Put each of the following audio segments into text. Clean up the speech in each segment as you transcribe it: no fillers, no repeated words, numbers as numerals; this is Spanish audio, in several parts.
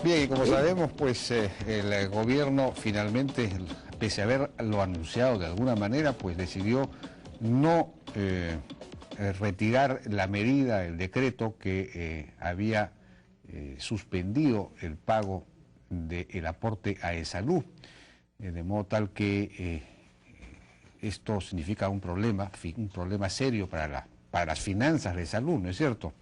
Bien, y como sabemos, pues el gobierno finalmente, pese a haberlo anunciado de alguna manera, pues decidió no retirar la medida, el decreto que había suspendido el pago del aporte a ESALU, de modo tal que esto significa un problema serio para las finanzas de ESALU, ¿no es cierto?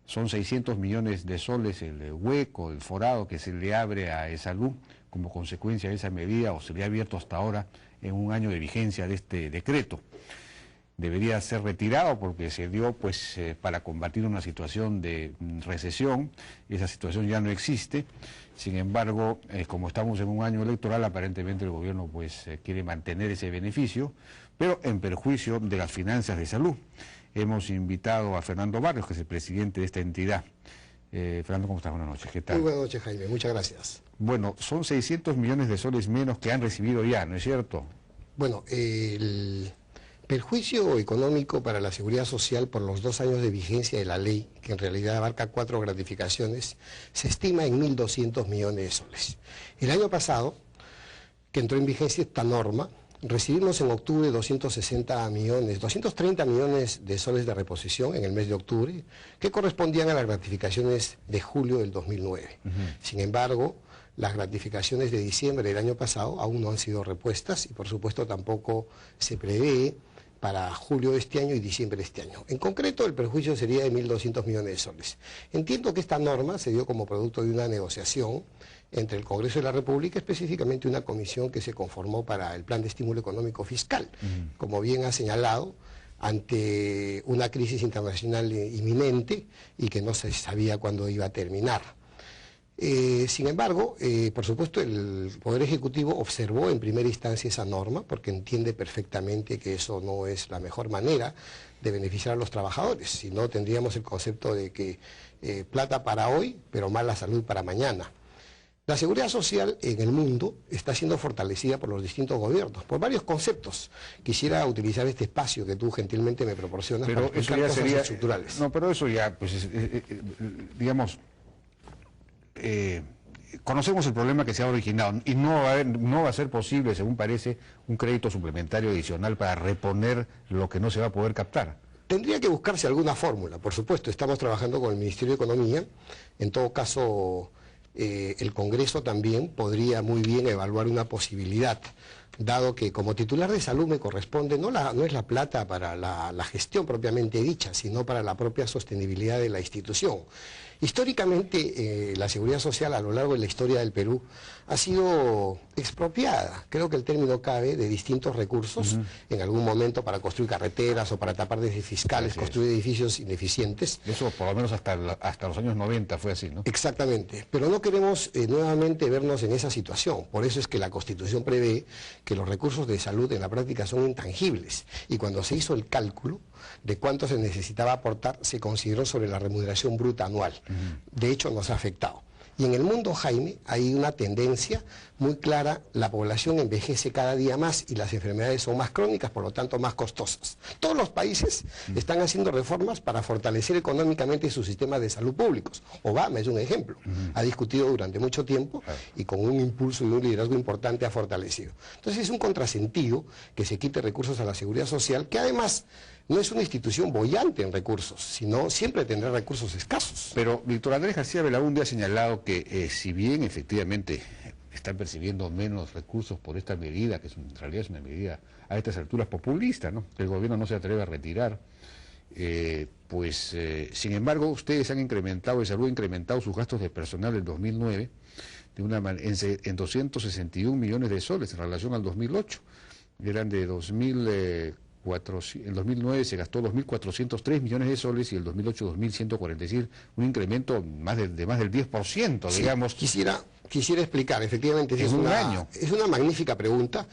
Son 600 millones de soles el hueco, el forado que se le abre a ESALU como consecuencia de esa medida, o se le ha abierto hasta ahora en un año de vigencia de este decreto. Debería ser retirado porque se dio pues para combatir una situación de recesión. Esa situación ya no existe. Sin embargo, como estamos en un año electoral, aparentemente el gobierno pues quiere mantener ese beneficio, pero en perjuicio de las finanzas de ESALU. Hemos invitado a Fernando Barrios, que es el presidente de esta entidad. Fernando, ¿cómo estás? Buenas noches. ¿Qué tal? Muy buenas noches, Jaime. Muchas gracias. Bueno, son 600 millones de soles menos que han recibido ya, ¿no es cierto? Bueno, el perjuicio económico para la Seguridad Social por los 2 años de vigencia de la ley, que en realidad abarca 4 gratificaciones, se estima en 1.200 millones de soles. El año pasado, que entró en vigencia esta norma, recibimos en octubre 230 millones de soles de reposición en el mes de octubre, que correspondían a las gratificaciones de julio del 2009. Sin embargo, las gratificaciones de diciembre del año pasado aún no han sido repuestas y por supuesto tampoco se prevé para julio de este año y diciembre de este año. En concreto, el perjuicio sería de 1.200 millones de soles. Entiendo que esta norma se dio como producto de una negociación entre el Congreso de la República, específicamente una comisión que se conformó para el Plan de Estímulo Económico Fiscal. Como bien ha señalado, ante una crisis internacional inminente y que no se sabía cuándo iba a terminar. Sin embargo, por supuesto, el Poder Ejecutivo observó en primera instancia esa norma porque entiende perfectamente que eso no es la mejor manera de beneficiar a los trabajadores, si no tendríamos el concepto de que plata para hoy, pero mala salud para mañana. La seguridad social en el mundo está siendo fortalecida por los distintos gobiernos, por varios conceptos. Quisiera utilizar este espacio que tú gentilmente me proporcionas pero para eso ya cosas sería estructurales. No, pero eso ya, pues, digamos, conocemos el problema que se ha originado y no va a ser posible, según parece, un crédito suplementario adicional para reponer lo que no se va a poder captar. Tendría que buscarse alguna fórmula, por supuesto. Estamos trabajando con el Ministerio de Economía. En todo caso, el Congreso también podría muy bien evaluar una posibilidad, dado que como titular de salud me corresponde, no es la plata para la gestión propiamente dicha, sino para la propia sostenibilidad de la institución. Históricamente, la seguridad social a lo largo de la historia del Perú ha sido expropiada, creo que el término cabe, de distintos recursos, en algún momento para construir carreteras o para tapar déficits fiscales, construir edificios ineficientes. Eso por lo menos hasta los años 90 fue así, ¿no? Exactamente, pero no queremos nuevamente vernos en esa situación. Por eso es que la Constitución prevé que los recursos de salud en la práctica son intangibles, y cuando se hizo el cálculo de cuánto se necesitaba aportar, se consideró sobre la remuneración bruta anual. De hecho, nos ha afectado. Y en el mundo, Jaime, hay una tendencia muy clara: la población envejece cada día más y las enfermedades son más crónicas, por lo tanto más costosas. Todos los países están haciendo reformas para fortalecer económicamente sus sistemas de salud públicos. Obama es un ejemplo. Ha discutido durante mucho tiempo y con un impulso y un liderazgo importante ha fortalecido. Entonces es un contrasentido que se quite recursos a la seguridad social, que además no es una institución boyante en recursos, sino siempre tendrá recursos escasos. Pero Víctor Andrés García Belaúnde ha señalado que si bien efectivamente están percibiendo menos recursos por esta medida, que en realidad es una medida a estas alturas populista, ¿no?, que el gobierno no se atreve a retirar, sin embargo, ustedes han incrementado, ESALU ha incrementado sus gastos de personal del 2009 en 261 millones de soles en relación al 2008. Eran de en 2009 se gastó 2.403 millones de soles y el 2008 2.140, es decir, un incremento de más del 10%, digamos. Sí, quisiera explicar, efectivamente, es una magnífica pregunta,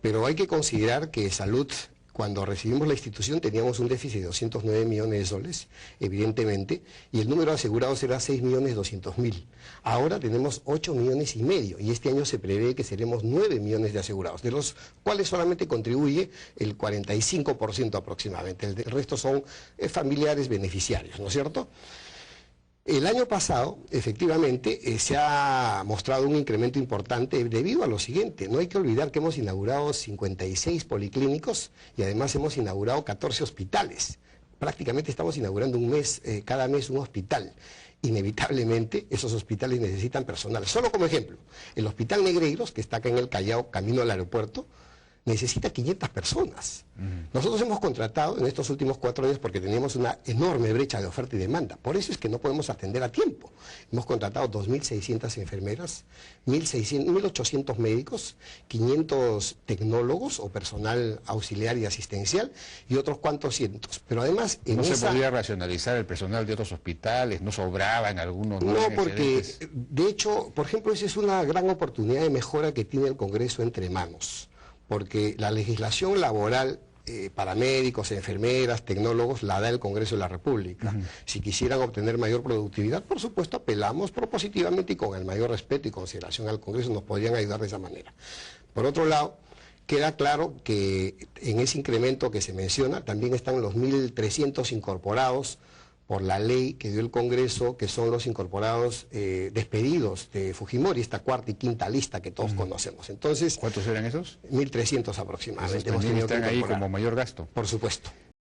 pero hay que considerar que salud, cuando recibimos la institución teníamos un déficit de 209 millones de soles, evidentemente, y el número de asegurados era 6.200.000. Ahora tenemos 8,5 millones y este año se prevé que seremos 9 millones de asegurados, de los cuales solamente contribuye el 45% aproximadamente. El resto son familiares beneficiarios, ¿no es cierto? El año pasado, efectivamente, se ha mostrado un incremento importante debido a lo siguiente. No hay que olvidar que hemos inaugurado 56 policlínicos y además hemos inaugurado 14 hospitales. Prácticamente estamos inaugurando cada mes un hospital. Inevitablemente, esos hospitales necesitan personal. Solo como ejemplo, el Hospital Negreiros, que está acá en el Callao, camino al aeropuerto, necesita 500 personas. Nosotros hemos contratado en estos últimos 4 años porque teníamos una enorme brecha de oferta y demanda. Por eso es que no podemos atender a tiempo. Hemos contratado 2.600 enfermeras, 1.800 médicos, 500 tecnólogos o personal auxiliar y asistencial y otros cuantos cientos. Pero además... ¿No se podía racionalizar el personal de otros hospitales? ¿No sobraba en algunos? No, porque de hecho, por ejemplo, esa es una gran oportunidad de mejora que tiene el Congreso entre manos. Porque la legislación laboral para médicos, enfermeras, tecnólogos, la da el Congreso de la República. Si quisieran obtener mayor productividad, por supuesto, apelamos propositivamente y con el mayor respeto y consideración al Congreso, nos podrían ayudar de esa manera. Por otro lado, queda claro que en ese incremento que se menciona también están los 1.300 incorporados por la ley que dio el Congreso, que son los incorporados despedidos de Fujimori, esta cuarta y quinta lista que todos conocemos. Entonces, ¿cuántos eran esos? 1.300 aproximadamente. Esos también están ahí como mayor gasto. Por supuesto.